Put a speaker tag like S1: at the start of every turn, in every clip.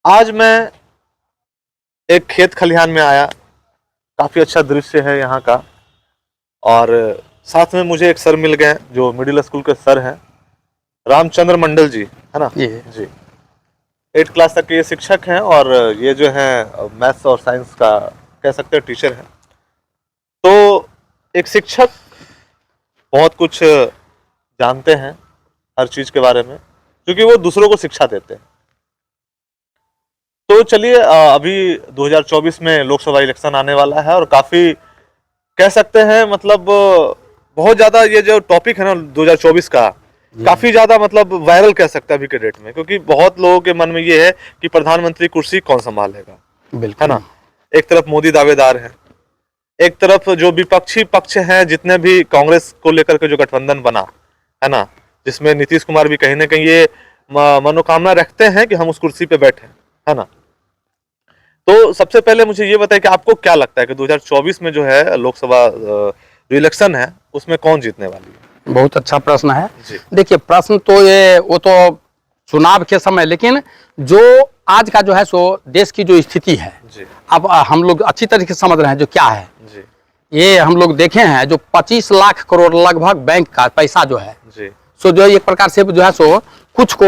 S1: आज मैं एक खेत खलिहान में आया। काफी अच्छा दृश्य है यहाँ का। और साथ में मुझे एक सर मिल गए जो मिडिल स्कूल के सर हैं, रामचंद्र मंडल जी, है ना जी। 8 क्लास तक के ये शिक्षक हैं और ये जो है मैथ्स और साइंस का कह सकते हैं टीचर हैं। तो एक शिक्षक बहुत कुछ जानते हैं हर चीज के बारे में, क्योंकि वो दूसरों को शिक्षा देते हैं। तो चलिए, अभी 2024 में लोकसभा इलेक्शन आने वाला है और काफी कह सकते हैं मतलब बहुत ज्यादा ये जो टॉपिक है ना 2024 का, काफी ज्यादा मतलब वायरल कह सकते हैं अभी के डेट में, क्योंकि बहुत लोगों के मन में ये है कि प्रधानमंत्री कुर्सी कौन संभालेगा, है ना। एक तरफ मोदी दावेदार हैं, एक तरफ जो विपक्षी पक्ष हैं, जितने भी कांग्रेस को लेकर के जो गठबंधन बना है ना, जिसमें नीतीश कुमार भी कहीं ना कहीं ये मनोकामना रखते हैं कि हम उस कुर्सी पे बैठे, है ना। तो सबसे पहले मुझे ये बताएं कि आपको क्या लगता है कि 2024 में जो है लोकसभा जो इलेक्शन है उसमें कौन जीतने वाली है?
S2: बहुत अच्छा प्रश्न है। देखिए, प्रश्न तो वो तो चुनाव के समय, लेकिन जो आज का जो है सो देश की जो स्थिति है, अब हम लोग अच्छी तरीके से समझ रहे हैं जो क्या है। ये हम लोग देखे हैं जो 25 लाख करोड़ लगभग बैंक का पैसा जो है सो जो एक प्रकार से जो है सो कुछ को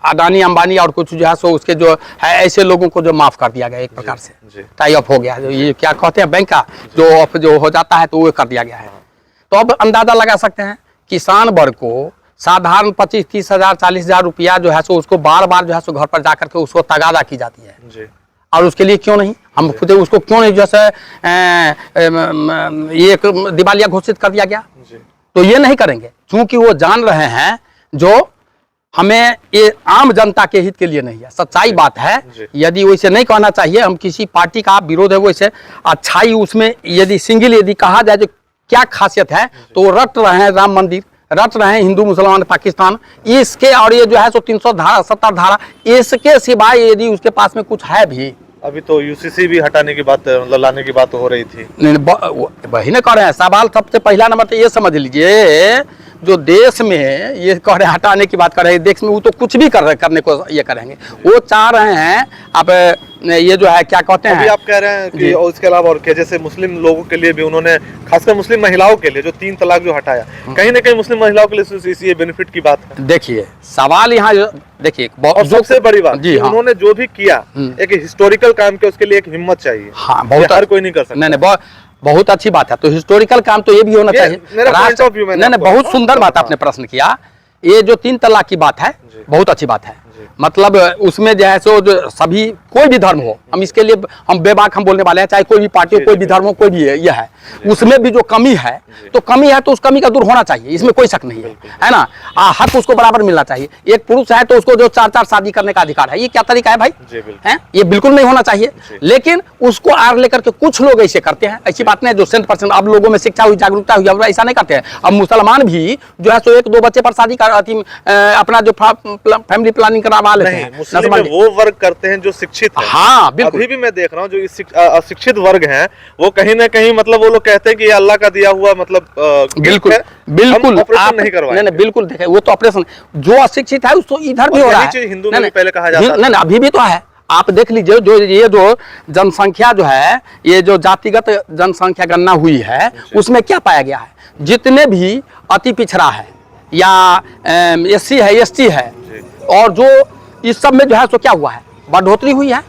S2: अडानी अंबानी और कुछ जो है सो उसके जो है ऐसे लोगों को जो माफ कर दिया गया, एक प्रकार से टाई अप हो गया। जो ये क्या कहते हैं बैंक का जो हो जाता है तो वो कर दिया गया है। तो अब अंदाजा लगा सकते हैं किसान वर्ग को साधारण 25-30 हजार 40 हजार रुपया जो है सो उसको बार बार जो है सो घर पर जाकर के उसको तगादा की जाती है। और उसके लिए क्यों नहीं हम खुद उसको क्यों नहीं जैसे ये दिवालिया घोषित कर दिया गया, तो ये नहीं करेंगे क्योंकि वो जान रहे हैं जो हमें ये आम जनता के हित के लिए नहीं है। सच्चाई बात है, यदि वैसे नहीं कहना चाहिए, हम किसी पार्टी का विरोध है वैसे अच्छाई उसमें यदि सिंगल यदि कहा जाए तो क्या खासियत है, तो रट रहे हैं राम मंदिर, रट रहे हैं हिंदू मुसलमान पाकिस्तान, इसके और ये जो है सो 370 धारा, इसके सिवाय यदि उसके पास में कुछ है भी।
S1: अभी तो यूसीसी भी हटाने की बात मतलब लाने की बात हो रही थी।
S2: वही ना कह रहे हैं। सवाल सबसे पहला नंबर तो ये समझ लीजिए, जो देश में ये कह रहे हैं हटाने की बात कर रहे हैं, देश में वो तो कुछ भी करने को ये करेंगे। वो चाह रहे हैं अब ये जो है क्या कहते हैं,
S1: अभी आप कह रहे हैं कि और इसके अलावा और क्या, जैसे मुस्लिम लोगों के लिए भी उन्होंने, खासकर मुस्लिम महिलाओं के लिए जो 3 तलाक जो हटाया, कहीं ना कहीं मुस्लिम महिलाओं के लिए ये बेनिफिट की बात है।
S2: देखिए सवाल यहाँ देखिए,
S1: और सबसे बड़ी बात
S2: जी,
S1: उन्होंने जो भी किया एक हिस्टोरिकल काम किया, उसके लिए एक हिम्मत चाहिए।
S2: हाँ, बहुत
S1: हर कोई नहीं कर सकता।
S2: नहीं, बहुत अच्छी बात है। तो हिस्टोरिकल काम तो ये भी होना चाहिए। नहीं, बहुत सुंदर बात आपने प्रश्न किया। ये जो 3 तलाक की बात है बहुत अच्छी बात है। मतलब उसमें जो है सो जो सभी कोई भी धर्म हो, हम इसके लिए हम बेबाक हम बोलने वाले हैं, चाहे कोई भी पार्टी हो, कोई भी धर्म हो, कोई भी यह है, उसमें भी जो कमी है तो कमी है तो उस कमी का दूर होना चाहिए, इसमें कोई शक नहीं है ना। हक उसको बराबर मिलना चाहिए। एक पुरुष है तो उसको जो 4 शादी करने का अधिकार है, ये क्या तरीका है भाई? है ये बिल्कुल नहीं होना चाहिए। लेकिन उसको आड़ लेकर के कुछ लोग ऐसे करते हैं। ऐसी बात नहीं जो 100% अब लोगों में शिक्षा हुई, जागरूकता हुई, अब ऐसा नहीं करते हैं। अब मुसलमान भी जो है सो 1-2 बच्चे पर शादी कर अपना जो फैमिली प्लानिंग करा
S1: मुस्लिम में वो वर्ग करते हैं जो शिक्षित है।
S2: हाँ, बिल्कुल।
S1: अभी भी मैं देख रहा हूँ जो अशिक्षित वर्ग हैं, वो कहीं ना कहीं मतलब वो लोग कहते हैं कि ये अल्लाह का दिया हुआ मतलब
S2: बिल्कुल
S1: ऑपरेशन नहीं करवाएंगे।
S2: नहीं, बिल्कुल देखे वो तो ऑपरेशन जो अशिक्षित है उसको इधर भी हो रहा है।
S1: हिंदू में पहले कहा जाता
S2: है, नहीं अभी भी तो है। आप देख लीजिए जो ये जो जनसंख्या जो है, ये जो जातिगत जनसंख्या गणना हुई है, उसमें क्या पाया गया है, जितने भी अति पिछड़ा है या SC है, ST है, और जो इस सब में जो है सो क्या हुआ है, बढ़ोतरी हुई है।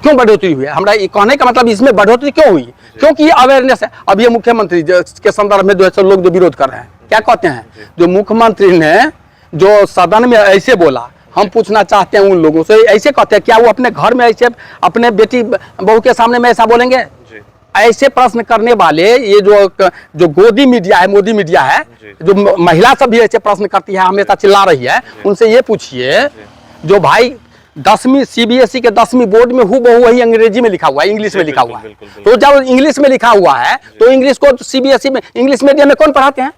S2: क्यों बढ़ोतरी हुई है? हमारा ये कहने का मतलब इसमें बढ़ोतरी क्यों हुई? क्योंकि ये अवेयरनेस है। अब ये मुख्यमंत्री के संदर्भ में जो है लोग जो विरोध कर रहे हैं, क्या कहते हैं, जो मुख्यमंत्री ने जो सदन में ऐसे बोला, हम पूछना चाहते हैं उन लोगों से, ऐसे कहते हैं क्या वो अपने घर में ऐसे अपने बेटी बहू के सामने में ऐसा बोलेंगे? ऐसे प्रश्न करने वाले ये जो गोदी मीडिया है, मोदी मीडिया है, जो महिला सब भी ऐसे प्रश्न करती है, हमेशा चिल्ला रही है, उनसे ये पूछिए जो भाई 10वीं CBSE के 10वीं बोर्ड में हूबहू वही अंग्रेजी में लिखा हुआ है, इंग्लिश में लिखा हुआ है। तो जब इंग्लिश में लिखा हुआ है तो इंग्लिश को CBSE में, इंग्लिश मीडियम में कौन पढ़ाते हैं?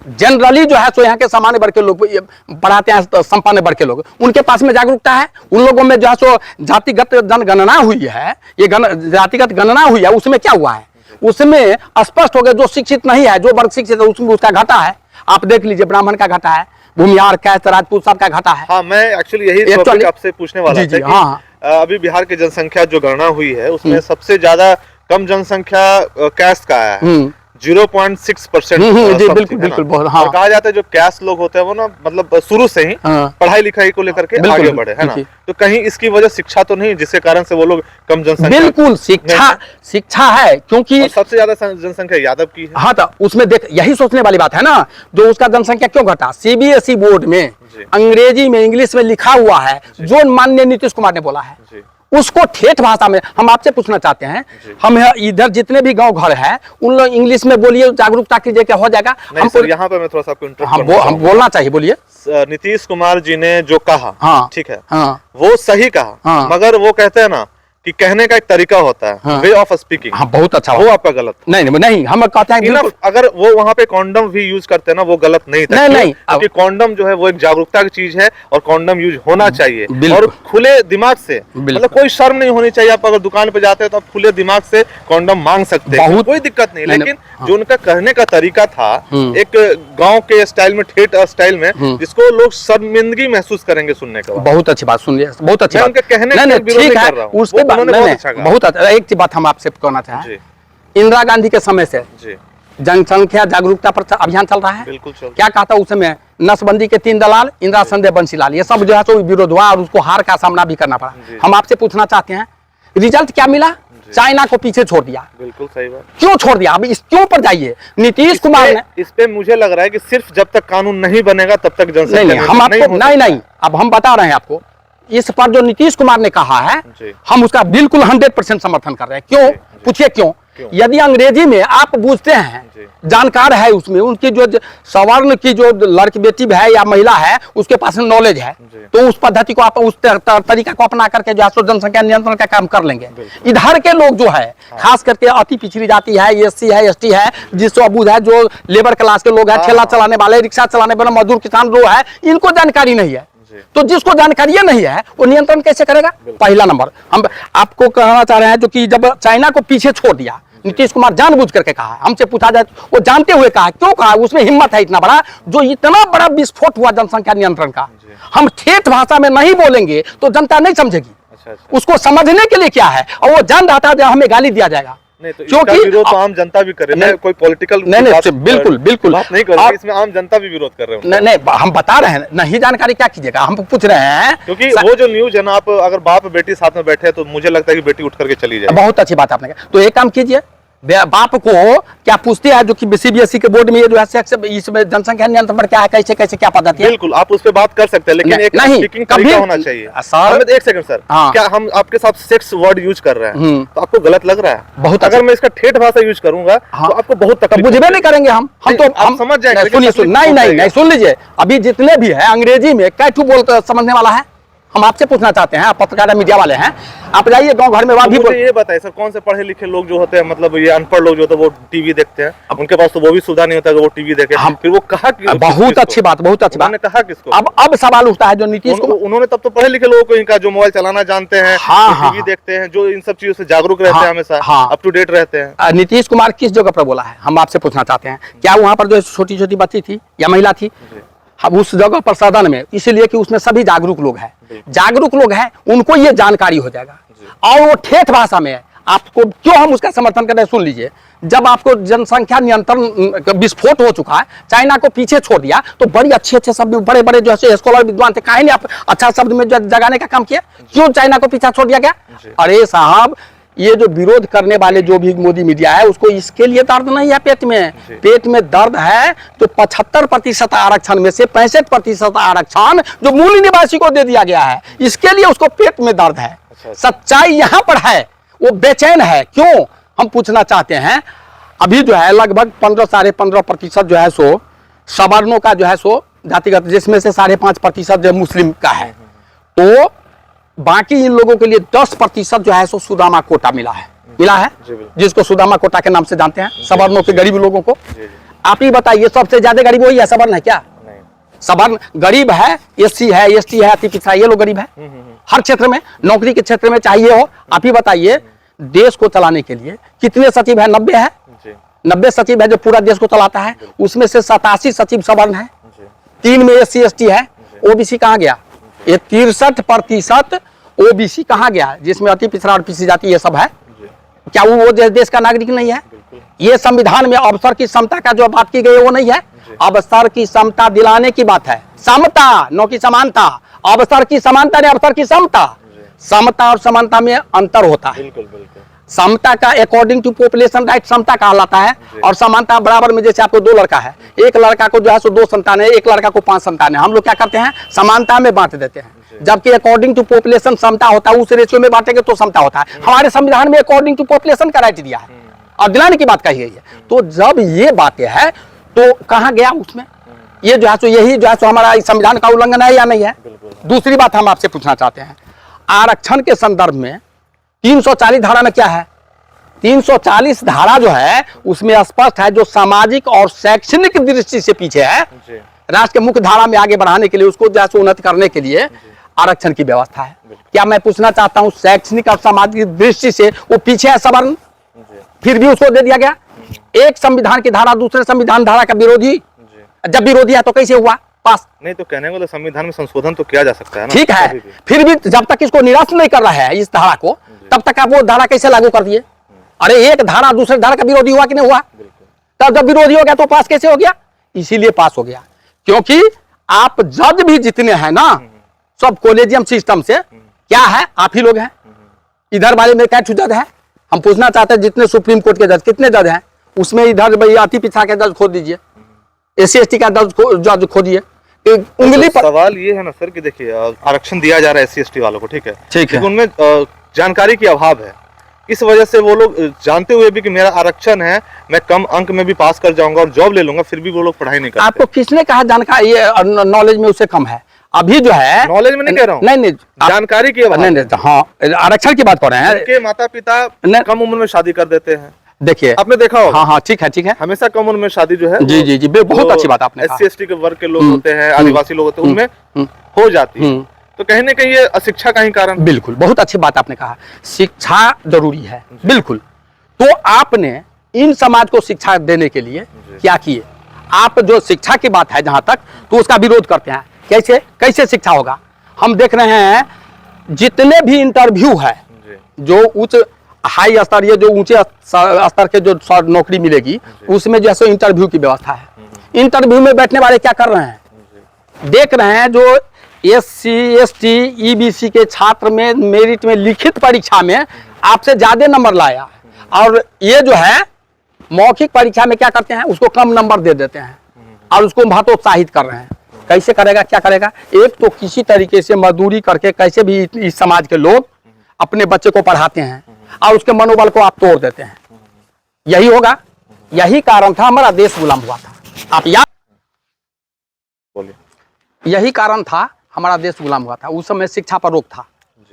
S2: जनरली जो है सो यहाँ के सामान्य वर्ग के लोग पढ़ाते हैं, संपन्न वर्ग के लोग, उनके पास में जागरूकता है। उन लोगों में जो है सो जातिगत जनगणना हुई है, ये जातिगत गणना हुई है, उसमें क्या हुआ है, उसमें स्पष्ट हो गया जो शिक्षित नहीं है, जो वर्ग शिक्षित है उसमें उसका घाटा है। आप देख लीजिए, ब्राह्मण का घाटा है, भूमिहार, कैस्ट, राजपूत सब का घाटा है।
S1: हाँ, मैं एक्चुअली यही टॉपिक आपसे पूछने वाला था कि अभी बिहार की जनसंख्या जो गणना हुई है उसमें सबसे ज्यादा कम जनसंख्या कैस्ट का आया है, 0.6%।
S2: जी बिल्कुल बिल्कुल बहुत, हाँ।
S1: और कहा जाता है जो कैस्ट लोग होते हैं वो ना मतलब शुरू से ही पढ़ाई लिखाई को लेकर के आगे बढ़े, है ना। तो कहीं इसकी वजह शिक्षा तो नहीं जिसके कारण से वो लोग कम जनसंख्या।
S2: बिल्कुल शिक्षा है, क्योंकि
S1: सबसे ज्यादा जनसंख्या यादव की है।
S2: हाँ, तो उसमें देख यही सोचने वाली बात है ना, जो उसका जनसंख्या क्यों घटा। सीबीएसई बोर्ड में अंग्रेजी में इंग्लिश में लिखा हुआ है, जो माननीय नीतीश कुमार ने बोला है उसको ठेठ भाषा में हम आपसे पूछना चाहते हैं। हम इधर जितने भी गांव घर है उन लोग इंग्लिश में बोलिए, जागरूकता कीजिए, क्या हो जाएगा।
S1: हमको यहाँ पे मैं थोड़ा सा आपको
S2: हम बोलना चाहिए, बोलिए।
S1: नीतीश कुमार जी ने जो कहा,
S2: हाँ,
S1: ठीक है,
S2: हाँ,
S1: वो सही कहा,
S2: हाँ,
S1: मगर वो कहते हैं ना कि कहने का एक तरीका होता है,
S2: हाँ,
S1: वे ऑफ स्पीकिंग।
S2: हाँ, बहुत अच्छा,
S1: वो आपका गलत।
S2: नहीं हम कहते हैं
S1: अगर वो वहाँ पे कॉन्डम भी यूज करते हैं ना, वो गलत नहीं था।
S2: नहीं,
S1: क्योंकि कॉन्डम जो है वो एक जागरूकता की चीज है और कॉन्डम यूज होना चाहिए और खुले दिमाग से, मतलब कोई शर्म नहीं होनी चाहिए। आप अगर दुकान पे जाते हैं तो आप खुले दिमाग से कॉन्डम मांग सकते हैं, कोई दिक्कत नहीं। लेकिन जो उनका कहने का तरीका था एक गाँव के स्टाइल में, ठेठ स्टाइल में, जिसको लोग शर्मिंदगी महसूस करेंगे सुनने का।
S2: बहुत अच्छी बात सुनिए, बहुत अच्छी बात।
S1: कहने
S2: ठीक है, उसके बहुत अच्छा। एक चीज बात हम आपसे कहना चाहें, इंदिरा गांधी के समय से जनसंख्या जागरूकता पर अभियान चल रहा है।
S1: बिल्कुल
S2: क्या कहा था उस समय, नसबंदी के 3 दलाल, इंदिरा संदेह बंसीलाल, ये सब जो है तो विरोध हुआ और उसको हार का सामना भी करना पड़ा। हम आपसे पूछना चाहते हैं रिजल्ट क्या मिला, चाइना को पीछे छोड़ दिया।
S1: बिल्कुल सही बात।
S2: क्यों छोड़ दिया, अब इस क्यों पर जाइए। नीतीश कुमार ने
S1: इस पे मुझे लग रहा है कि सिर्फ जब तक कानून नहीं बनेगा तब तक जनसंख्या
S2: नहीं, हम आपको नहीं, अब हम बता रहे हैं आपको, इस पर जो नीतीश कुमार ने कहा है हम उसका बिल्कुल 100% समर्थन कर रहे हैं। क्यों, पूछिए क्यों। यदि अंग्रेजी में आप पूछते हैं, जानकार है उसमें, उनकी जो सवर्ण की जो लड़की बेटी है या महिला है उसके पास नॉलेज है, तो उस पद्धति को आप उस तरीका को अपना करके जो है जनसंख्या नियंत्रण का काम कर लेंगे। इधर के लोग जो है खास करके अति पिछड़ी जाति है, एससी है, एसटी है, जिसको अबूझ है, जो लेबर क्लास के लोग है, ठेला चलाने वाले, रिक्शा चलाने वाले, मजदूर किसान जो है, इनको जानकारी नहीं है। तो जिसको जानकारी नहीं है वो नियंत्रण कैसे करेगा। पहला नंबर हम आपको कहना चाह रहे हैं, जो कि जब चाइना को पीछे छोड़ दिया, नीतीश कुमार जानबूझ करके कहा, हमसे पूछा जाए वो जानते हुए कहा, क्यों कहा, उसमें हिम्मत है इतना बड़ा, जो इतना बड़ा विस्फोट हुआ जनसंख्या नियंत्रण का। हम ठेठ भाषा में नहीं बोलेंगे तो जनता नहीं समझेगी। उसको समझने के लिए क्या है, और वो जान रहा था हमें गाली दिया जाएगा।
S1: नहीं, तो क्योंकि विरोध तो आम जनता भी कर रही है, कोई पॉलिटिकल
S2: बिल्कुल
S1: बात नहीं कर रही, इसमें आम जनता भी विरोध कर रहे हैं।
S2: नहीं, हम बता रहे हैं, नहीं जानकारी क्या कीजिएगा, हम पूछ रहे हैं।
S1: क्योंकि वो जो न्यूज है ना, आप अगर बाप बेटी साथ में बैठे तो मुझे लगता है कि बेटी उठ करके चली जाए।
S2: बहुत अच्छी बात आपने कहा। तो एक काम कीजिए, बाप को क्या पूछते हैं, जो कि सीबीएसई के बोर्ड में ये जो है इसमें जनसंख्या नियंत्रण पर क्या है, कैसे कैसे क्या पद्धति है।
S1: बिल्कुल आप उस पर बात कर सकते हैं, लेकिन एक स्पीकिंग तरीका होना चाहिए। सर एक सेकंड सर, क्या हम आपके साथ सेक्स वर्ड यूज कर रहे हैं तो आपको गलत लग रहा है बहुत। अगर मैं इसका ठेठ भाषा यूज करूंगा तो आपको बहुत तकलीफ,
S2: बुझे नहीं करेंगे हम तो हम समझ जाएंगे। नहीं, सुन लीजिए, अभी जितने भी है अंग्रेजी में कैठू बोलते समझने वाला है। हम आपसे पूछना चाहते हैं, आप पत्रकार मीडिया वाले हैं, आप जाइए गांव घर में वहां भी
S1: ये बताइए सर, कौन से पढ़े लिखे लोग जो होते हैं, मतलब ये अनपढ़ लोग जो होते हैं वो टीवी देखते हैं, उनके पास तो वो भी सुविधा नहीं होता कि वो टीवी देखे। फिर वो कहा कि
S2: बहुत अच्छी बात, बहुत अच्छी बात,
S1: कहा किसको।
S2: अब सवाल उठता है जो नीतीश को,
S1: उन्होंने तब तो पढ़े लिखे लोगों को इनका जो मोबाइल चलाना जानते हैं, टीवी देखते हैं, जो इन सब चीजों से जागरूक रहते हैं, हमेशा अप टू डेट रहते हैं।
S2: नीतीश कुमार किस जगह पर बोला है, हम आपसे पूछना चाहते हैं। क्या वहां पर जो छोटी छोटी बच्ची थी या महिला थी, अब उस जगह पर सदन में, इसलिए कि उसमें सभी जागरूक लोग हैं, उनको ये जानकारी हो जाएगा। और वो ठेठ भाषा में आपको क्यों हम उसका समर्थन कर रहे हैं, सुन लीजिए। जब आपको जनसंख्या नियंत्रण विस्फोट हो चुका है, चाइना को पीछे छोड़ दिया, तो बड़ी अच्छे शब्द, बड़े बड़े जो है स्कॉलर विद्वान थे, काहे नहीं आप अच्छा शब्द में जगाने का काम किया, क्यों चाइना को पीछे छोड़ दिया गया। अरे साहब, ये जो विरोध करने वाले जो भी मोदी मीडिया है, उसको इसके लिए दर्द नहीं है पेट में दर्द है। तो 75% आरक्षण में से 65% आरक्षण जो मूल निवासी को दे दिया गया है, इसके लिए उसको पेट में दर्द है। सच्चाई यहाँ पर है, वो बेचैन है। क्यों, हम पूछना चाहते हैं। अभी जो है लगभग 15 - 15% जो है सो सवर्णों का जो है सो जातिगत, जिसमें से 5.5% जो मुस्लिम का है, तो बाकी इन लोगों के लिए 10% जो है सो सुदामा कोटा मिला है, जिसको सुदामा कोटा के नाम से जानते हैं, सवर्णों के गरीब लोगों को। आप ही बताइए, सबसे ज्यादा गरीब वही है, सवर्ण है क्या? सवर्ण गरीब है, एससी है, एसटी है, अति पिछड़ा, ये लोग गरीब है। हर क्षेत्र में, नौकरी के क्षेत्र में चाहिए हो। आप ही बताइए, देश को चलाने के लिए कितने सचिव है? 90 है, 90 सचिव है जो पूरा देश को चलाता है। उसमें से 87 सचिव सवर्ण है, 3 में SC ST है, OBC कहाँ गया? ये 63% ओबीसी कहाँ गया, जिसमें अति पिछड़ा और पिछड़ी जाति ये सब है,
S1: जी,
S2: क्या वो देश का नागरिक नहीं है?
S1: बिल्कुल।
S2: ये संविधान में अवसर की समता का जो बात की गई है वो नहीं है। अवसर की समता दिलाने की बात है, समता न कि समानता। अवसर की समानता ने अवसर की समता। समता और समानता में अंतर होता है।
S1: बिल्कुल बिल्कुल।
S2: समता का अकॉर्डिंग टू पॉपुलेशन राइट समता कहलाता है, और समानता बराबर में, जैसे आपको 2 लड़का है, एक लड़का को जो है सो 2 संतान है, एक लड़का को 5 संतान है, हम लोग क्या करते हैं, समानता में बांट देते हैं। जबकि अकॉर्डिंग टू पॉपुलेशन समता होता है, उस रेशियो में बांटेंगे तो समता होता है। हमारे संविधान में अकॉर्डिंग टू पॉपुलेशन का राइट दिया है और दिलाने की बात कही गई है। तो जब ये बातें है तो कहाँ गया उसमें, ये जो है सो यही जो है सो हमारा संविधान का उल्लंघन है या नहीं है? दूसरी बात हम आपसे पूछना चाहते हैं, आरक्षण के संदर्भ में 340 धारा में क्या है? 340 धारा जो है उसमें स्पष्ट है, जो सामाजिक और शैक्षणिक दृष्टि से पीछे है, राष्ट्र के मुख्य धारा में आगे बढ़ाने के लिए, उसको जैसे उन्नति करने के लिए आरक्षण की व्यवस्था है। क्या मैं पूछना चाहता हूं, शैक्षणिक और सामाजिक दृष्टि से वो पीछे है सवर्ण, फिर भी उसको दे दिया गया? एक संविधान की धारा दूसरे संविधान धारा का विरोधी, जब विरोधी है तो कैसे हुआ पास?
S1: नहीं तो कहने वाला संविधान में संशोधन तो किया जा सकता है ना।
S2: ठीक है, फिर भी जब तक इसको निरस्त नहीं कर रहा है इस धारा को, तब तक आप वो धारा कैसे लागू कर दिए? अरे एक धारा दूसरे धारा का विरोधी हुआ कि नहीं हुआ? तब जब विरोधी हो गया तो पास कैसे हो गया? इसीलिए पास हो गया क्योंकि आप जज भी जितने हैं ना, सब कॉलेजियम सिस्टम से, क्या है, आप ही लोग हैं। इधर वाले में क्या जज है? हम पूछना चाहते हैं, जितने सुप्रीम कोर्ट के जज कितने जज हैं, उसमें इधर भाई अति पिछड़ा के जज खोद दीजिए, SC/ST का जज खोदिए, उंगली पर।
S1: सवाल ये है ना सर कि देखिए आरक्षण दिया जा रहा है SC/ST वालों को, ठीक है,
S2: ठीक है,
S1: उनमें जानकारी की अभाव है। इस वजह से वो लोग जानते हुए भी कि मेरा आरक्षण है, मैं कम अंक में भी पास कर जाऊंगा और जॉब ले लूंगा, फिर भी वो लोग पढ़ाई नहीं करते।
S2: आपको किसने कहा जानकारी, ये नॉलेज में उससे कम है? अभी जो है
S1: नॉलेज में नहीं कह रहा हूँ,
S2: नहीं
S1: जानकारी की अभाव।
S2: नहीं, हाँ, आरक्षण की बात कर रहे हैं।
S1: उनके माता पिता कम उम्र में शादी कर देते हैं,
S2: देखिए
S1: आपने देखा होगा।
S2: हाँ हाँ, ठीक है,
S1: हमेशा कम उम्र में शादी जो है,
S2: जी जी जी, बहुत अच्छी बात आपने कहा।
S1: SC/ST के वर्ग के लोग होते हैं, आदिवासी लोग होते हैं, उनमें हो जाती है। तो कहीं ना कहीं ये अशिक्षा का ही कारण।
S2: बिल्कुल, बहुत अच्छी बात आपने कहा, शिक्षा जरूरी है, बिल्कुल। तो आपने इन समाज को शिक्षा देने के लिए क्या किए? आप जो शिक्षा की बात है जहां तक, तो उसका विरोध करते हैं। कैसे शिक्षा होगा? हम देख रहे हैं जितने भी इंटरव्यू है, जो उच्च हाई स्तर, ये जो ऊंचे स्तर के जो नौकरी मिलेगी, उसमें जैसे इंटरव्यू की व्यवस्था है। इंटरव्यू में बैठने वाले क्या कर रहे हैं? देख रहे हैं जो SC/ST EBC के छात्र में मेरिट में लिखित परीक्षा में आपसे ज्यादा नंबर लाया, और ये जो है मौखिक परीक्षा में क्या करते हैं, उसको कम नंबर दे देते हैं और उसको हतोत्साहित कर रहे हैं। कैसे करेगा, क्या करेगा? एक तो किसी तरीके से मजदूरी करके कैसे भी इस समाज के लोग अपने बच्चे को पढ़ाते हैं और उसके मनोबल को आप तोड़ देते हैं। यही होगा, यही कारण था हमारा देश गुलाम हुआ था। आप याद, यही कारण था हमारा देश गुलाम हुआ था। उस समय शिक्षा पर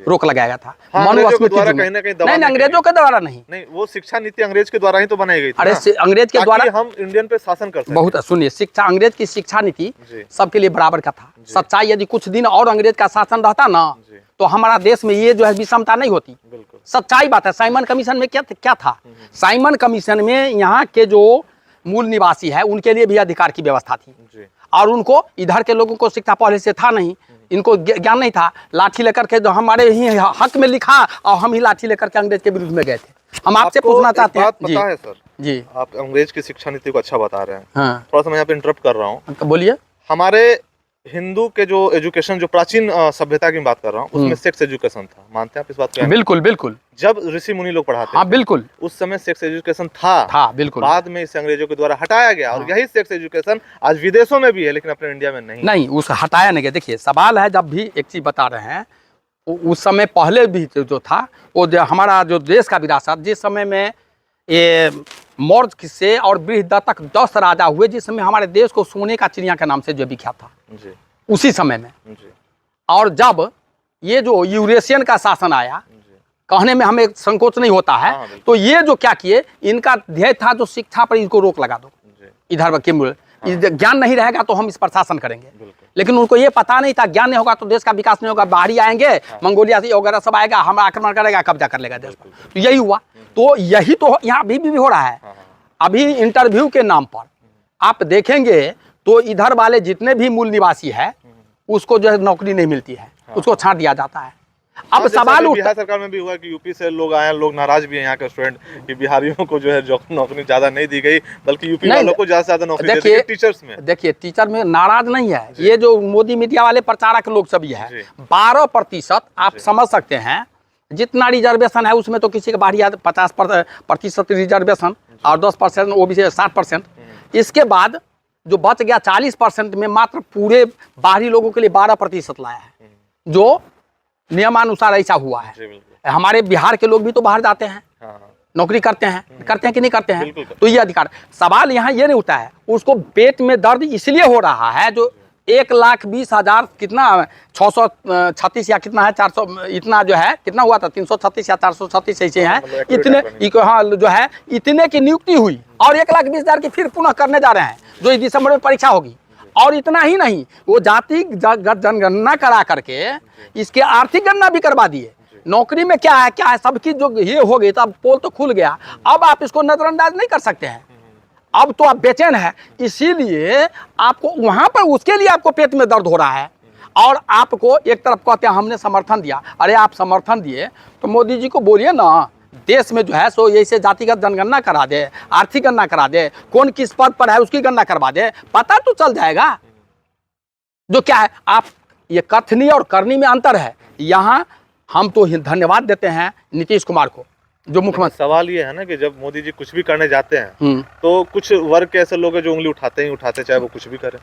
S2: रोक लगाया गया था।
S1: हाँ, अंग्रेजों के द्वारा कहीं ना कहीं
S2: नहीं, अंग्रेजों के द्वारा नहीं,
S1: वो शिक्षा नीति अंग्रेज के द्वारा ही तो बनाई गई थी।
S2: अरे अंग्रेज के द्वारा
S1: हम इंडियन पे शासन कर सकें।
S2: बहुत सुनिए, शिक्षा, अंग्रेज की शिक्षा नीति सबके लिए बराबर का था। सच्चाई, यदि कुछ दिन और अंग्रेज का शासन रहता ना, तो हमारा देश में ये जो है विषमता नहीं होती। सच्चाई बात है। साइमन कमीशन में क्या था? साइमन कमीशन में यहाँ के जो मूल निवासी है उनके लिए भी अधिकार की व्यवस्था थी, और उनको इधर के लोगों को शिक्षा पहले से था नहीं, इनको ज्ञान नहीं था। लाठी लेकर के जो हमारे ही हक में लिखा, और हम ही लाठी लेकर के अंग्रेज के विरुद्ध में गए थे। हम आपसे पूछना चाहते हैं,
S1: पता है सर
S2: जी,
S1: आप अंग्रेज की शिक्षा नीति को अच्छा बता रहे हैं।
S2: हाँ,
S1: थोड़ा सा मैं यहाँ पे इंटरप्ट कर रहा हूँ।
S2: बोलिए।
S1: हमारे हिंदू के जो एजुकेशन, जो प्राचीन सभ्यता की बात कर रहा हूँ, उसमें सेक्स एजुकेशन था। मानते हैं आप इस बात को?
S2: बिल्कुल बिल्कुल।
S1: जब ऋषि मुनि लोग पढ़ाते
S2: हाँ बिल्कुल,
S1: उस समय सेक्स एजुकेशन था
S2: बिल्कुल।
S1: बाद में इसे अंग्रेजों के द्वारा हटाया गया, और यही सेक्स एजुकेशन आज विदेशों में भी है, लेकिन अपने इंडिया में नहीं।
S2: उस हटाया नहीं गया। देखिए सवाल है, जब भी एक चीज बता रहे हैं, उस समय पहले भी जो था, वो जो हमारा जो देश का विरासत, जिस समय में ये मौर्य से और बृहदत्त तक 10 राजा हुए, जिस समय हमारे देश को सोने का चिड़िया के नाम से जो विख्यात था, उसी समय में। और जब ये जो यूरेशियन का शासन आया, कहने में हमें संकोच नहीं होता है, तो ये जो क्या किए, इनका ध्येय था जो शिक्षा पर इनको रोक लगा दो। इधर के ज्ञान नहीं रहेगा तो हम इस पर शासन करेंगे, लेकिन उनको ये पता नहीं था ज्ञान नहीं होगा तो देश का विकास नहीं होगा। बाहरी आएंगे, मंगोलिया से वगैरह सब आएगा, हमारा आक्रमण करेगा, कब्जा कर लेगा देश पर। तो यही हुआ। तो यही तो यहाँ अभी भी हो रहा है। अभी इंटरव्यू के नाम पर आप देखेंगे तो इधर वाले जितने भी मूल निवासी है, उसको जो है नौकरी नहीं मिलती है, उसको छांट दिया जाता है। अब
S1: जैसे
S2: सवाल
S1: अभी
S2: उठता
S1: बिहार सरकार में भी हुआ कि यूपी से लोग आए, लोग नाराज भी हैं यहाँ के स्टूडेंट कि बिहारियों को जो है नौकरी ज्यादा नहीं दी गई, बल्कि यूपी वालों को ज्यादा से ज्यादा नौकरी दी गई टीचर्स में।
S2: देखिए टीचर में नाराज नहीं है, ये जो मोदी मीडिया वाले प्रचारक लोग सभी है, 12% आप समझ सकते हैं जितना रिजर्वेशन है उसमें तो किसी के बाहरी 50% रिजर्वेशन और 10% ओबीसी 60%। इसके बाद जो बच गया 40% में मात्र पूरे बाहरी लोगों के लिए 12% लाया है, जो नियमानुसार ऐसा हुआ है। हमारे बिहार के लोग भी तो बाहर जाते हैं, नौकरी करते हैं कि नहीं करते हैं, तो ये अधिकार। सवाल यहाँ ये नहीं उठता है, उसको पेट में दर्द इसलिए हो रहा है जो 1,20,000 कितना 636 या कितना है 400 इतना जो है कितना हुआ था 336 या 436 ऐसे हैं इतने हाँ जो है इतने की नियुक्ति हुई और 1,20,000 की फिर पुनः करने जा रहे हैं जो इस दिसंबर में परीक्षा होगी। और इतना ही नहीं, वो जाति जनगणना करा करके इसके आर्थिक गणना भी करवा दिए। नौकरी में क्या है सबकी जो ये हो गई तो अब पोल तो खुल गया, अब आप इसको नजरअंदाज नहीं कर सकते हैं। अब तो आप बेचैन है, इसीलिए आपको वहां पर उसके लिए आपको पेट में दर्द हो रहा है। और आपको एक तरफ कहते हैं हमने समर्थन दिया, अरे आप समर्थन दिए तो मोदी जी को बोलिए ना देश में जो है सो ऐसे जातिगत जनगणना करा दे, आर्थिक गणना करा दे, कौन किस पद पर है उसकी गणना करवा दे, पता तो चल जाएगा। जो क्या है आप ये कथनी और करनी में अंतर है। यहाँ हम तो धन्यवाद देते हैं नीतीश कुमार को जो मुख्यमंत्री।
S1: सवाल ये है ना कि जब मोदी जी कुछ भी करने जाते हैं तो कुछ वर्ग के ऐसे लोग हैं जो उंगली उठाते चाहे वो कुछ भी करें।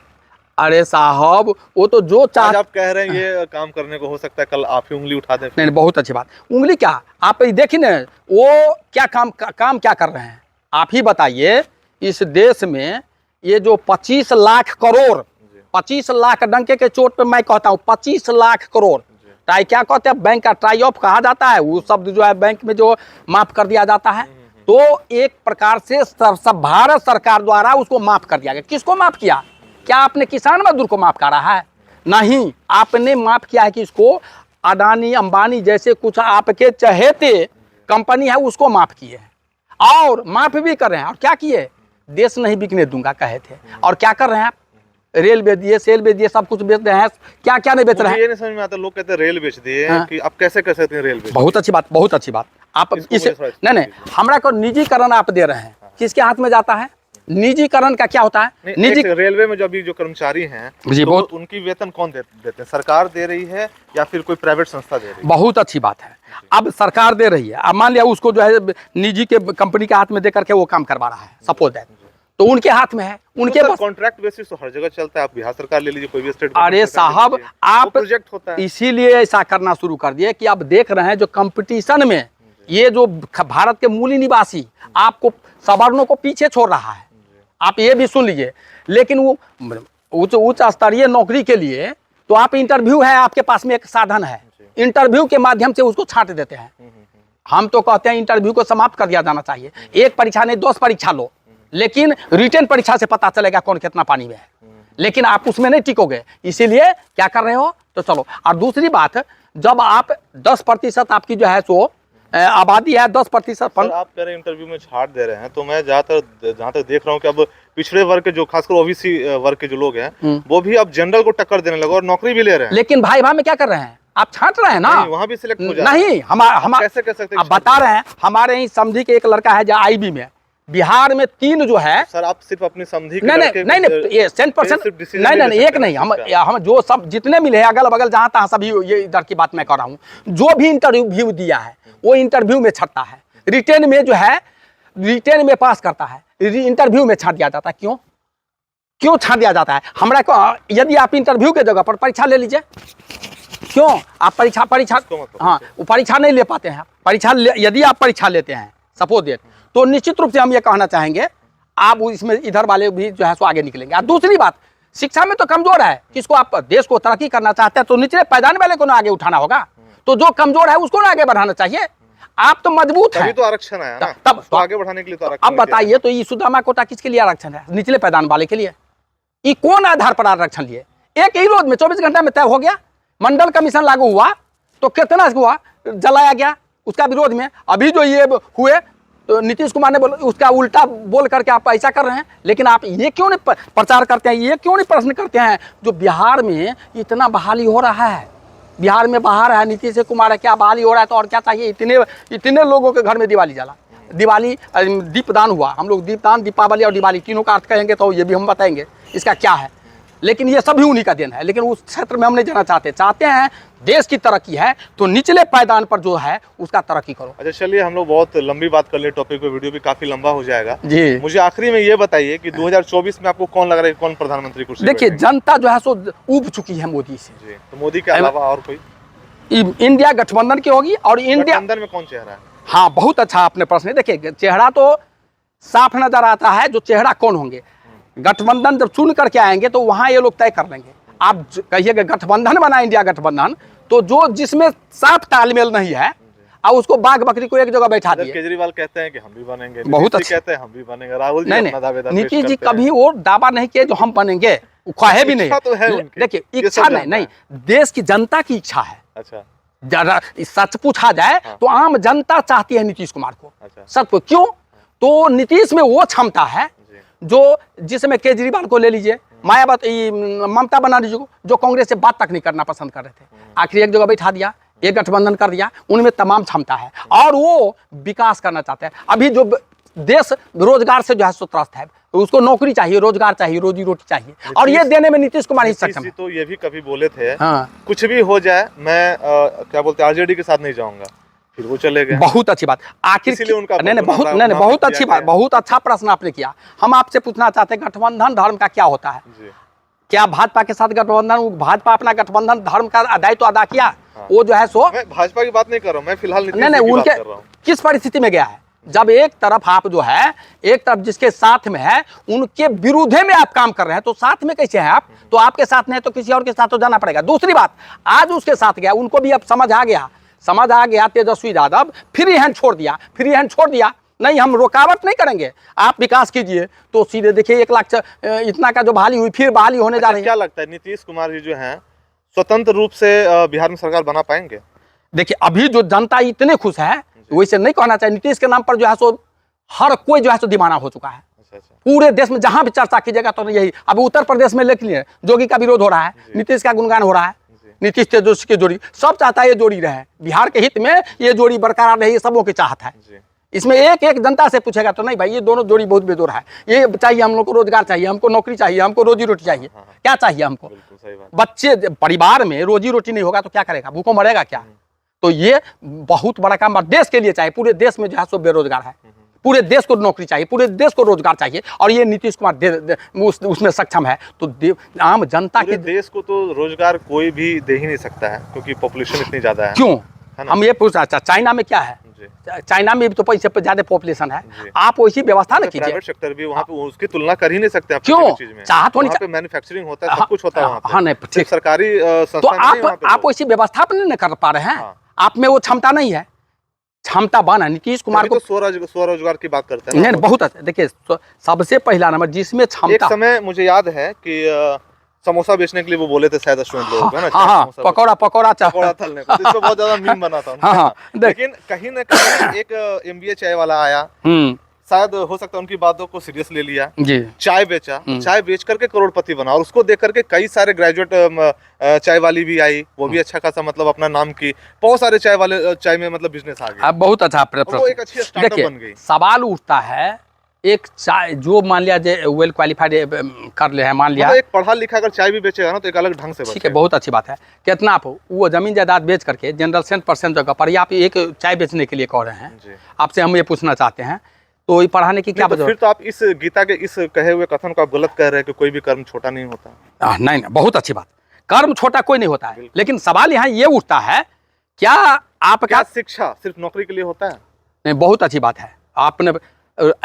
S2: अरे साहब वो तो जो चाह
S1: आप कह रहे हैं ये काम करने को हो सकता है कल आप ही उंगली उठा दें।
S2: नहीं, बहुत अच्छी बात। उंगली क्या आप देखिए ना वो क्या काम क्या कर रहे हैं आप ही बताइए। इस देश में ये जो 25 लाख करोड़ 25 लाख डंके के चोट पे मैं कहता हूँ 25 लाख करोड़ ट्राई क्या कहते हैं बैंक का ट्राई ऑफ कहा जाता है, वो शब्द जो है बैंक में जो माफ कर दिया जाता है। तो एक प्रकार से सब भारत सरकार द्वारा उसको माफ कर दिया गया। किसको माफ किया? क्या आपने किसान मजदूर को माफ करा है? नहीं, आपने माफ किया है कि इसको अडानी अंबानी जैसे कुछ आपके चहेते कंपनी है उसको माफ किए हैं और माफ भी कर रहे हैं। और क्या किए? देश नहीं बिकने दूंगा कहे थे और क्या कर रहे हैं आप? रेल बेच दिए, सेल बेच दिए, सब कुछ बेच रहे हैं। क्या क्या नहीं बेच रहे हैं?
S1: ये नहीं समझ में आता, लोग कहते हैं रेल बेच दिए कि आप कैसे कर सकते हैं रेल बेच?
S2: बहुत अच्छी बात, बहुत अच्छी बात। आप इसे नहीं हमरा को निजीकरण आप दे रहे हैं, किसके हाथ में जाता है? निजीकरण का क्या होता है?
S1: निजी रेलवे में जो अभी जो कर्मचारी हैं तो उनकी वेतन कौन देते हैं? सरकार दे रही है या फिर कोई प्राइवेट संस्था दे रही है?
S2: बहुत अच्छी बात है। अब सरकार दे रही है, अब मान लिया उसको जो है निजी के कंपनी के हाथ में दे करके वो काम करवा रहा है, सपोज दैट, तो उनके हाथ में है, उनके पास
S1: कॉन्ट्रैक्ट बेसिस तो हर जगह चलता है। आप बिहार सरकार ले लीजिए, कोई भी स्टेट।
S2: अरे साहब आप
S1: प्रोजेक्ट होता है,
S2: इसीलिए ऐसा करना शुरू कर दिए कि आप देख रहे हैं जो कंपटीशन में ये जो भारत के मूल निवासी आपको सवर्णों को पीछे छोड़ रहा है। आप ये भी सुन लीजिए, लेकिन वो उच्च स्तरीय नौकरी के लिए तो आप इंटरव्यू है, आपके पास में एक साधन है, इंटरव्यू के माध्यम से उसको छांट देते हैं। हम तो कहते हैं इंटरव्यू को समाप्त कर दिया जाना चाहिए। एक परीक्षा नहीं 10 परीक्षा लो, लेकिन रिटर्न परीक्षा से पता चलेगा कौन कितना पानी में है, लेकिन आप उसमें नहीं टिकोगे। इसीलिए क्या कर रहे हो तो चलो। और दूसरी बात, जब आप 10% आपकी जो है सो आबादी है 10%।
S1: आप कह रहे हैं इंटरव्यू में छाट दे रहे हैं, तो मैं जहाँ तक देख रहा हूँ कि अब पिछड़े वर्ग के जो खासकर ओबीसी वर्ग के जो लोग हैं वो भी अब जनरल को टक्कर देने लगे और नौकरी भी ले रहे हैं।
S2: लेकिन भाई में क्या कर रहे हैं? आप छांट रहे हैं ना,
S1: वहाँ भी सिलेक्ट हो जा रहे हैं।
S2: नहीं हम
S1: कैसे कर सकते हैं?
S2: आप बता रहे हैं, हमारे ही समझी के एक लड़का है जो आईबी में, बिहार में 3 जो है।
S1: सर आप सिर्फ अपनी समझी
S2: नहीं ये 100% नहीं एक नहीं, हम जो सब जितने मिले हैं अगल बगल जहाँ तहाँ सभी ये इधर की बात मैं कर रहा हूँ। जो भी इंटरव्यू दिया है वो इंटरव्यू में छटता है, रिटेन में जो है रिटेन में पास करता है, इंटरव्यू में छाट दिया जाता है। क्यों छाट दिया जाता है? हमरा को यदि आप इंटरव्यू के जगह पर परीक्षा ले लीजिए, क्यों आप परीक्षा हाँ वो परीक्षा नहीं ले पाते हैं? परीक्षा यदि आप परीक्षा लेते हैं सपोज दैट, तो निश्चित रूप से हम ये कहना चाहेंगे आप इसमें इधर वाले भी जो है सो आगे निकलेंगे। और दूसरी बात, शिक्षा में तो कमजोर है, किसको आप देश को तरक्की करना चाहते हैं तो निचले पैदाने वाले को ना आगे उठाना होगा, तो जो कमजोर है उसको ना आगे बढ़ाना चाहिए। आप तो मजबूत है,
S1: तो आरक्षण है ना,
S2: तब
S1: तो आगे बढ़ाने के लिए तो आरक्षण।
S2: अब बताइए तो ये सुदामा कोटा किसके लिए आरक्षण है? निचले पैदान वाले के लिए। ये कौन आधार पर आरक्षण लिए? एक ही रोज में 24 घंटे में तय हो गया। मंडल कमीशन लागू हुआ तो कितना हुआ, जलाया गया उसका विरोध में। अभी जो ये हुए तो नीतीश कुमार ने उसका उल्टा बोल करके आप ऐसा कर रहे हैं। लेकिन आप ये क्यों नहीं प्रचार करते हैं, ये क्यों नहीं प्रश्न करते हैं जो बिहार में इतना बहाली हो रहा है? बिहार में बाहर है, नीतीश कुमार है, क्या बहाली हो रहा है, तो और क्या चाहिए। इतने इतने लोगों के घर में दिवाली जला, दिवाली दीपदान हुआ। हम लोग दीपदान, दीपावली और दिवाली तीनों का अर्थ कहेंगे तो ये भी हम बताएंगे इसका क्या है, लेकिन ये सभी उन्हीं का देन है। लेकिन उस क्षेत्र में हम नहीं जाना चाहते हैं देश की तरक्की है तो निचले पायदान पर जो है उसका तरक्की करो।
S1: अच्छा चलिए, हम लोग बहुत लंबी बात कर ले टॉपिक पे, वीडियो भी काफी लंबा हो जाएगा
S2: जी।
S1: मुझे आखिरी में ये बताइए कि 2024 में आपको कौन लग रहा है, कौन प्रधानमंत्री कुर्सी
S2: देखिए
S1: बैठेंगे?
S2: जनता जो है सो ऊब चुकी है मोदी से।
S1: जी, तो मोदी के अलावा और कोई
S2: इंडिया गठबंधन की होगी, और इंडिया
S1: गठबंधन में कौन चेहरा है?
S2: हाँ, बहुत अच्छा आपने प्रश्न। देखिए चेहरा तो साफ नजर आता है, जो चेहरा कौन होंगे। गठबंधन जब चुन करके आएंगे तो वहां ये लोग तय कर लेंगे। आप कहिएगा गठबंधन बना इंडिया गठबंधन, तो जो जिसमें साफ तालमेल नहीं है और उसको बाघ बकरी को एक जगह बैठा दिए।
S1: केजरीवाल कहते हैं कि हम भी बनेंगे,
S2: बहुत
S1: नीतीश जी
S2: अच्छा
S1: कहते हैं हम भी बनेंगे, राहुल जी
S2: नहीं
S1: अपना दावेदार पेश
S2: नीतीश जी
S1: करते हैं।
S2: कभी वो दावा नहीं किए जो हम बनेंगे, वो ख्वाहे भी नहीं।
S1: इच्छा तो है उनकी,
S2: देखिए
S1: ये
S2: इच्छा
S1: सब
S2: नहीं,
S1: जानता
S2: नहीं देश की जनता की इच्छा है।
S1: अच्छा
S2: जरा सच पूछा जाए तो आम जनता चाहती है नीतीश कुमार को।
S1: अच्छा
S2: सच क्यों? तो नीतीश में वो क्षमता है
S1: जी,
S2: जो जिसमें केजरीवाल को ले लीजिए, मायावती, ममता बनर्जी को, जो कांग्रेस से बात तक नहीं करना पसंद कर रहे थे, आखिर एक जगह बैठा दिया, एक गठबंधन कर दिया। उनमें तमाम क्षमता है और वो विकास करना चाहते हैं। अभी जो देश रोजगार से जो है सो त्रस्त है, उसको नौकरी चाहिए, रोजगार चाहिए, रोजी रोटी चाहिए, और ये देने में नीतीश कुमार ही सक्षम है।
S1: तो ये भी कभी बोले थे
S2: हाँ,
S1: कुछ भी हो जाए मैं क्या बोलते हैं आरजेडी के साथ नहीं जाऊंगा, फिर वो चले गए।
S2: बहुत अच्छी बात। आखिर
S1: इसीलिए उनका
S2: नहीं बहुत
S1: नाम-
S2: नहीं
S1: नाम
S2: बहुत
S1: किया
S2: अच्छी
S1: गया
S2: बात,
S1: है।
S2: बहुत अच्छा प्रश्न आपने किया। हम आपसे पूछना चाहते हैं गठबंधन धर्म का क्या होता है?
S1: जी,
S2: क्या भाजपा के साथ गठबंधन, भाजपा अपना गठबंधन धर्म का दायित्व अदा किया? वो जो है सो
S1: मैं भाजपा की बात नहीं कर रहा हूँ, मैं फिलहाल नीतीश
S2: नहीं
S1: जी की बात
S2: उनके
S1: कर रहा हूँ।
S2: किस परिस्थिति में गया है? जब एक तरफ आप जो है, एक तरफ जिसके साथ में है उनके विरुद्धे में आप काम कर रहे हैं, तो साथ में कैसे हैं आप? तो आपके साथ नहीं तो किसी और के साथ तो जाना पड़ेगा। दूसरी बात, आज उसके साथ गया, उनको भी अब समझ आ गया तेजस्वी यादव फ्री हैंड छोड़ दिया। नहीं, हम रुकावट नहीं करेंगे, आप विकास कीजिए। तो सीधे देखिए 1 लाख इतना का जो बहाली हुई, फिर बहाली होने जा रही है।
S1: क्या लगता है नीतीश कुमार जी जो हैं स्वतंत्र रूप से बिहार में सरकार बना पाएंगे?
S2: देखिए अभी जो जनता इतने खुश है, वैसे नहीं कहना चाहिए। नीतीश के नाम पर जो है सो हर कोई जो है सो दीवाना हो चुका है।
S1: अच्छा अच्छा,
S2: पूरे देश में जहां भी चर्चा कीजिएगा तो यही। अभी उत्तर प्रदेश में लेख लिए योगी का विरोध हो रहा है, नीतीश का गुणगान हो रहा है, नीतीश तेजस्वी की जोड़ी, सब चाहता है ये जोड़ी रहे, बिहार के हित में ये जोड़ी बरकरार रहे, ये सबों की चाहत है।
S1: जी।
S2: इसमें एक एक जनता से पूछेगा तो नहीं भाई, ये दोनों जोड़ी बहुत बेजोर है, ये चाहिए हम लोग को, रोजगार चाहिए हमको, नौकरी चाहिए हमको, रोजी रोटी चाहिए। क्या चाहिए हमको?
S1: बिल्कुल सही बात।
S2: बच्चे, परिवार में रोजी रोटी नहीं होगा तो क्या करेगा? भूखों मरेगा क्या? तो ये बहुत बड़ा काम देश के लिए चाहिए। पूरे देश में जो है सो बेरोजगार है, पूरे देश को नौकरी चाहिए, पूरे देश को रोजगार चाहिए, और ये नीतीश कुमार उसमें सक्षम है। तो आम जनता के
S1: देश को तो रोजगार कोई भी दे ही नहीं सकता है, क्योंकि पॉपुलेशन इतनी ज्यादा है।
S2: क्यों?
S1: है ना?
S2: हम ये पूछना चाहते, चाइना में क्या है?
S1: जी।
S2: चाइना में भी तो पैसे पे ज्यादा पॉपुलेशन है,
S1: जी।
S2: आप वैसी व्यवस्था ना कीजिए।
S1: प्राइवेट सेक्टर भी वहाँ पे उसकी तुलना कर ही नहीं सकते आप
S2: क्यों?
S1: किसी भी चीज में।
S2: चाहत होनी
S1: वहाँ पे मैन्युफैक्चरिंग होता है, सब
S2: हाँ,
S1: कुछ होता है वहाँ पे।
S2: हाँ, नहीं, ठीक।
S1: सिर्फ सरकारी
S2: तो
S1: संस्थान नहीं है वहाँ पे
S2: आप
S1: तो।
S2: वैसी व्यवस्था पर नहीं कर पा रहे हैं।
S1: हाँ।
S2: आप में वो क्षमता नहीं है, क्षमता बना नीतीश कुमार
S1: तभी
S2: को।
S1: तो स्वरोजगार की बात करते हैं ना।
S2: नहीं, बहुत अच्छा। देखिए सबसे पहला नंबर जिसमें
S1: एक
S2: क्षमता,
S1: समय मुझे याद है कि समोसा बेचने के लिए वो बोले थे शायद स्टूडेंट लोग, है ना?
S2: हाँ,
S1: समोसा
S2: पकौड़ा
S1: पकौड़ा तलने को, जिससे बहुत ज्यादा मीम बना था उनका।
S2: हाँ, देख।
S1: लेकिन कहीं ना कहीं एक MBA चाय वाला आया, शायद हो सकता है उनकी बातों को सीरियस ले लिया,
S2: जी,
S1: चाय बेचा, चाय बेच करके करोड़पति बना, और उसको देख करके कई सारे ग्रेजुएट चाय वाली भी आई, वो भी अच्छा खासा मतलब अपना नाम की, बहुत सारे चाय वाले चाय में मतलब बिजनेस आ गया,
S2: अब बहुत अच्छा
S1: और वो एक अच्छी स्टार्टअप बन गई।
S2: सवाल उठता है, एक चाय जो मान लिया वेल क्वालिफाइड कर ले है, मान लिया
S1: मतलब एक पढ़ा लिखा अगर चाय भी बेचेगा ना तो एक अलग ढंग से
S2: ठीक है,
S1: बचेगा।
S2: बहुत अच्छी बात है। कितना आप वो जमीन जायदाद बेच करके जनरल 100% जगह पर ही आप एक चाय बेचने के लिए कह रहे हैं।
S1: जी।
S2: आपसे हम ये पूछना चाहते हैं, तो ये पढ़ाने की क्या
S1: नहीं, तो
S2: वजह?
S1: फिर तो आप इस गीता के इस कहे हुए कथन को आप गलत कह रहे हैं कि कोई भी कर्म छोटा नहीं होता।
S2: नहीं, बहुत अच्छी बात, कर्म छोटा कोई नहीं होता है, लेकिन सवाल यहाँ ये उठता है, क्या आपका
S1: क्या शिक्षा सिर्फ नौकरी के लिए होता है?
S2: नहीं, बहुत अच्छी बात है आपने।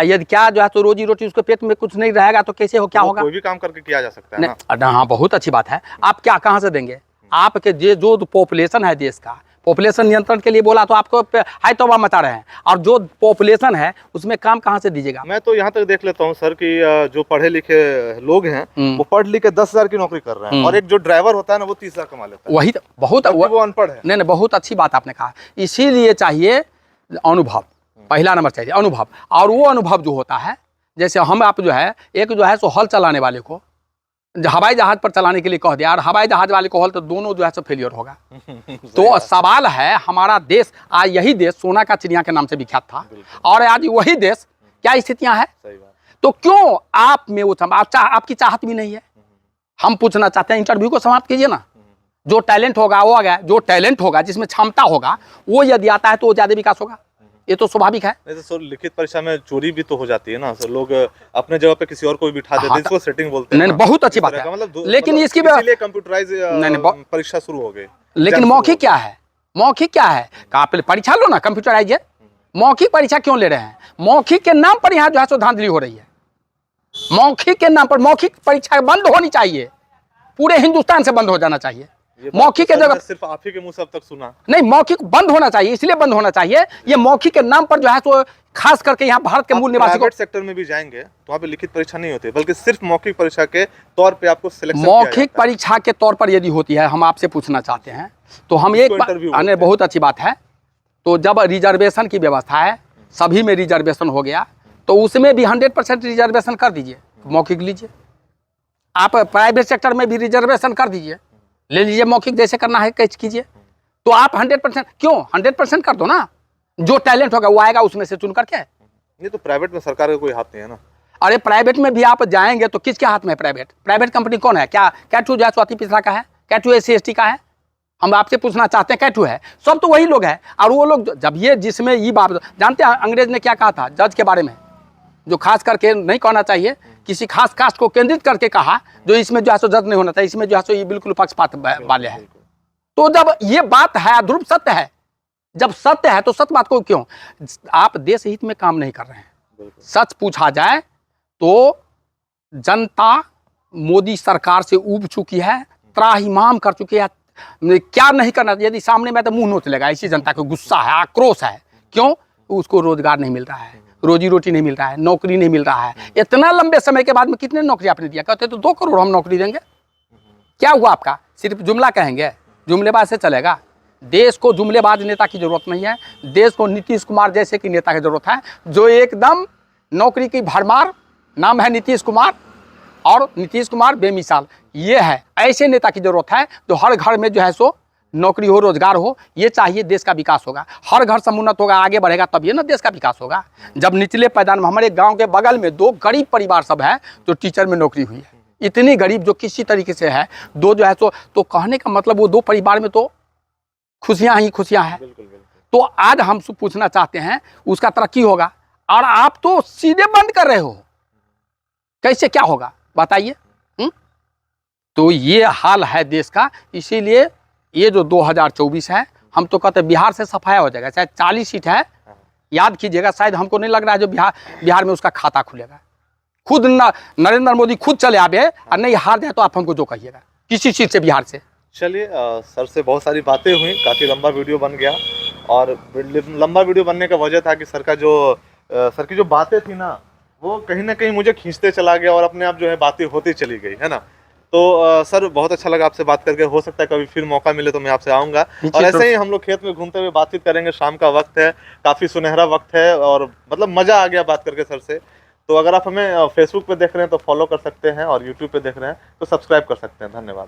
S2: यदि क्या जो है तो रोजी रोटी उसके पेट में कुछ नहीं रहेगा तो कैसे हो, क्या होगा?
S1: कोई भी काम करके किया जा सकता है ना।
S2: नहीं, हाँ, बहुत अच्छी बात है। आप क्या कहाँ से देंगे? आपके जो पॉपुलेशन है देश का, पॉपुलेशन नियंत्रण के लिए बोला तो आपको हाई तौबा मचा रहे हैं, और जो पॉपुलेशन है उसमें काम कहाँ से दीजिएगा?
S1: मैं तो यहाँ तक देख लेता हूँ सर कि जो पढ़े लिखे लोग हैं वो पढ़ लिख के 10,000 की नौकरी कर रहे हैं, और एक जो ड्राइवर होता है ना वो 30,000 कमा लेता है।
S2: वही तो बहुत
S1: वो अनपढ़ है।
S2: नहीं, बहुत अच्छी बात आपने कहा। इसीलिए चाहिए अनुभव, पहला नंबर चाहिए अनुभव। और वो अनुभव जो होता है, जैसे हम आप जो है, एक जो है सो हल चलाने वाले को हवाई जहाज पर चलाने के लिए कह दिया और हवाई जहाज वाले को हल, तो दोनों जो है सो फेलियर होगा। तो सवाल है, हमारा देश आज, यही देश सोना का चिड़िया के नाम से विख्यात था और आज वही देश क्या स्थितियां है। तो क्यों आप में वो आपकी चाहत भी नहीं है? हम पूछना चाहते हैं, इंटरव्यू को समाप्त कीजिए ना। जो टैलेंट होगा वो आ गया, जो टैलेंट होगा जिसमें क्षमता होगा वो यदि आता है तो वो ज्यादा विकास होगा, ये तो स्वाभाविक है।
S1: नहीं तो सर, लिखित परीक्षा में चोरी भी तो हो जाती है ना सर, लोग अपने जगह पे किसी और को भी बिठा देते हैं, इसको सेटिंग बोलते हैं।
S2: नहीं, बहुत अच्छी बात है, लेकिन इसकी
S1: इसीलिए कंप्यूटराइज परीक्षा शुरू हो गई।
S2: लेकिन मौखिक क्या है? मौखिक क्या है? कहा पहले परीक्षा लो ना, कंप्यूटराइज है। मौखिक परीक्षा क्यों ले रहे हैं? मौखिक के नाम पर यहाँ जो है सो धांधली हो रही है। मौखिक के नाम पर मौखिक परीक्षा बंद होनी चाहिए, पूरे हिंदुस्तान से बंद हो जाना चाहिए। मौखिक के जगह
S1: सिर्फ आप ही के मुंह से अब तक सुना
S2: नहीं, मौखिक बंद होना चाहिए, इसलिए बंद होना चाहिए। ये मौखिक के नाम पर जो है सो खास करके यहाँ भारत के मूल निवासी को
S1: सेक्टर में भी जाएंगे तो वहाँ पे लिखित परीक्षा नहीं होती, बल्कि सिर्फ मौखिक परीक्षा के तौर पे आपको सिलेक्शन
S2: मौखिक परीक्षा के तौर पर यदि होती है, हम आपसे पूछना चाहते हैं तो हम एक बात, बहुत अच्छी बात है। तो जब रिजर्वेशन की व्यवस्था है, सभी में रिजर्वेशन हो गया, तो उसमें भी 100% रिजर्वेशन कर दीजिए, मौखिक लीजिए। आप प्राइवेट सेक्टर में भी रिजर्वेशन कर दीजिए, ले लीजिए मौखिक, जैसे करना है कैच कीजिए। तो आप 100% क्यों, 100% कर दो ना, जो टैलेंट होगा वो आएगा उसमें से चुन करके।
S1: नहीं तो प्राइवेट में सरकार का कोई हाथ नहीं है ना।
S2: अरे प्राइवेट में भी आप जाएंगे तो किसके हाथ में है? प्राइवेट कंपनी कौन है? क्या कैटू जो है स्वाति पिछड़ा का है? कैटू SC/ST का है? हम आपसे पूछना चाहते हैं, कैटू है? सब तो वही लोग हैं। और वो लोग जब ये जिसमें ये बात जानते हैं, अंग्रेज ने क्या कहा था जज के बारे में, जो खास करके नहीं कहना चाहिए, किसी खास कास्ट को केंद्रित करके कहा, जो इसमें जो है सो जज नहीं होना चाहिए, इसमें जो है सो ये बिल्कुल पक्षपात वाले हैं। तो जब ये बात है, ध्रुव सत्य है, जब सत्य है तो सत्य बात को क्यों आप देश हित में काम नहीं कर रहे हैं? सच पूछा जाए तो जनता मोदी सरकार से ऊब चुकी है, त्राहिमाम कर चुकी है। क्या नहीं करना, यदि सामने में तो मुंह नोच लेगा। इसी जनता को गुस्सा है, आक्रोश है। क्यों? उसको रोजगार नहीं मिल रहा है, रोजी रोटी नहीं मिल रहा है, नौकरी नहीं मिल रहा है। इतना लंबे समय के बाद में कितने नौकरी आपने दिया? कहते तो 2 करोड़ हम नौकरी देंगे। क्या हुआ आपका? सिर्फ जुमला कहेंगे, जुमलेबाज से चलेगा? देश को जुमलेबाज नेता की जरूरत नहीं है, देश को नीतीश कुमार जैसे की नेता की जरूरत है, जो एकदम नौकरी की भरमार, नाम है नीतीश कुमार, और नीतीश कुमार बेमिसाल ये है। ऐसे नेता की जरूरत है जो हर घर में जो है सो नौकरी हो, रोजगार हो। ये चाहिए, देश का विकास होगा। हर घर समुन्नत होगा, आगे बढ़ेगा, तब ये ना देश का विकास होगा। जब निचले पैदान में, हमारे गांव के बगल में 2 गरीब परिवार सब है जो टीचर में नौकरी हुई है, इतनी गरीब जो किसी तरीके से है, 2 जो है तो कहने का मतलब वो 2 परिवार में तो खुशियां ही खुशियां हैं। तो आज हम पूछना चाहते हैं, उसका तरक्की होगा, और आप तो सीधे बंद कर रहे हो। कैसे क्या होगा बताइए? तो ये हाल है देश का। इसीलिए ये जो 2024 है, हम तो कहते हैं बिहार से सफाया हो जाएगा। चाहे 40 सीट है, याद कीजिएगा, शायद हमको नहीं लग रहा है जो बिहार में उसका खाता खुलेगा। खुद नरेंद्र मोदी खुद चले आवे और नहीं हार जाए तो आप हमको जो कहिएगा, किसी सीट से बिहार से।
S1: चलिए, सर से बहुत सारी बातें हुई, काफ़ी लंबा वीडियो बन गया। और लंबा वीडियो बनने का वजह था कि सर की जो बातें थी ना, वो कहीं ना कहीं मुझे खींचते चला गया और अपने आप जो है बातें होती चली गई, है ना। तो सर बहुत अच्छा लगा आपसे बात करके। हो सकता है कभी फिर मौका मिले तो मैं आपसे आऊँगा, और ऐसे ही हम लोग खेत में घूमते हुए बातचीत करेंगे। शाम का वक्त है, काफ़ी सुनहरा वक्त है, और मतलब मज़ा आ गया बात करके सर से। तो अगर आप हमें फेसबुक पे देख रहे हैं तो फॉलो कर सकते हैं, और यूट्यूब पे देख रहे हैं तो सब्सक्राइब कर सकते हैं। धन्यवाद।